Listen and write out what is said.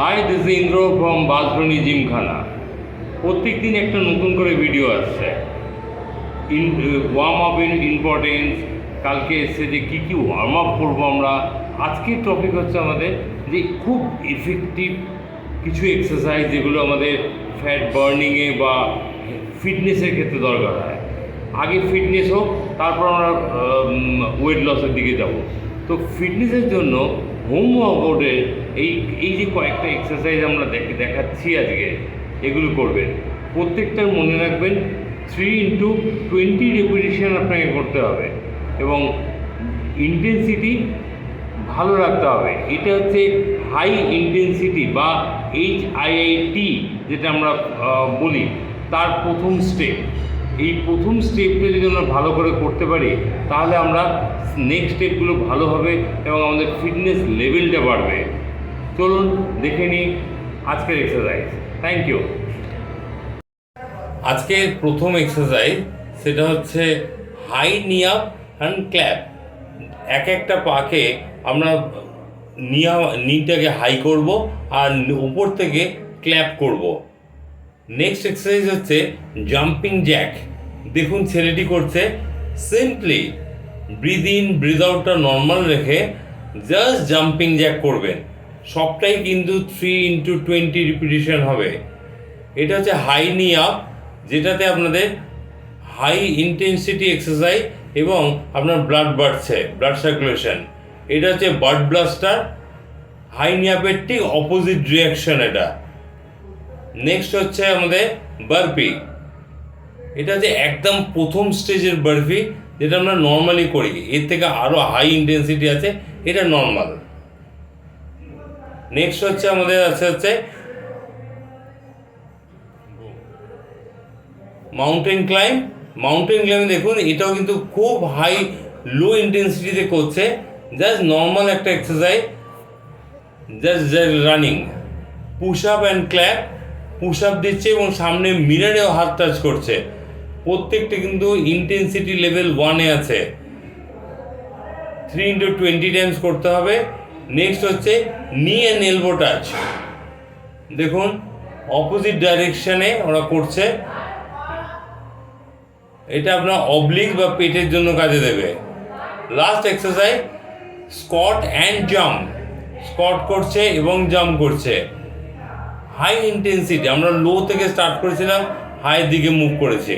High this Indra from বাসরণী জিমখানা। প্রত্যেক দিন একটা নতুন করে ভিডিও আসছে। ওয়ার্ম আপ ইন ইম্পর্টেন্স, কালকে এসছে যে কী কী ওয়ার্ম আপ করবো আমরা। আজকের টপিক হচ্ছে আমাদের যে খুব এফেক্টিভ কিছু এক্সারসাইজ যেগুলো আমাদের ফ্যাট বার্নিংয়ে বা ফিটনেসের ক্ষেত্রে দরকার হয়। আগে ফিটনেস হোক, তারপর আমরা ওয়েট লসের দিকে যাব। তো ফিটনেসের জন্য হোম ওয়ার্কআউটের এই যে কয়েকটা এক্সারসাইজ আমরা দেখাচ্ছি আজকে, এগুলো করবেন। প্রত্যেকটার মনে রাখবেন 3x20 রেপিটেশন আপনাকে করতে হবে এবং ইন্টেন্সিটি ভালো রাখতে হবে। এটা হচ্ছে হাই ইন্টেন্সিটি বা HIIT যেটা আমরা বলি, তার প্রথম স্টেপ। এই প্রথম স্টেপটা যদি আমরা ভালো করে করতে পারি, তাহলে আমরা নেক্সট স্টেপগুলো ভালো হবে এবং আমাদের ফিটনেস লেভেলটা বাড়বে। চলুন দেখে নিই আজকের এক্সারসাইজ। Thank you. আজকের প্রথম এক্সারসাইজ সেটা হচ্ছে হাই নি আপ অ্যান্ড ক্ল্যাপ। একটা পাকে আমরা নিটাকে হাই করব আর উপর থেকে ক্ল্যাপ করব। নেক্সট এক্সারসাইজ হচ্ছে জাম্পিং জ্যাক। দেখুন ছেলেটি করছে, সিম্পলি ব্রিদ ইন ব্রিদ আউটটা নর্মাল রেখে জাস্ট জাম্পিং জ্যাক করবেন। সবটাই কিন্তু 3x20 রিপিটিশন হবে। এটা হচ্ছে হাই নি আপ, যেটাতে আপনাদের হাই ইন্টেন্সিটি এক্সারসাইজ এবং আপনার ব্লাড বাড়ছে, ব্লাড সার্কুলেশন। এটা হচ্ছে বার্ড ব্লাস্টার। হাই নি আপের ঠিক অপোজিট রিয়াকশন এটা। নেক্সট হচ্ছে আমাদের বার্পি। এটা হচ্ছে একদম প্রথম স্টেজের বার্পি, যেটা আমরা নর্মালি করি। এর থেকে আরও হাই ইন্টেন্সিটি আছে, এটা নর্মাল। নেক্সট হচ্ছে আমাদের হচ্ছে মাউন্টেন ক্লাইম্ব। মাউন্টেন ক্লাইম্ব দেখুন, এটাও কিন্তু খুব হাই লো ইন্টেন্সিটিতে করছে। জাস্ট নর্মাল একটা exercise, just running. Push up and clap. Push up দিচ্ছে এবং সামনে মিররেও হাত টাচ করছে। প্রত্যেকটা কিন্তু ইন্টেন্সিটি লেভেল 1-এ আছে। 3x20 টাইমস করতে হবে। নেক্সট হচ্ছে নি অ্যান্ড এলবো টাচ। দেখুন অপোজিট ডাইরেকশানে ওরা করছে। এটা আপনার অবলিক বা পেটের জন্য কাজে দেবে। Last exercise squat and jump. Squat করছে এবং জাম্প করছে। হাই ইন্টেন্সিটি, আমরা লো থেকে স্টার্ট করেছিলাম, হাই দিকে মুভ করেছি।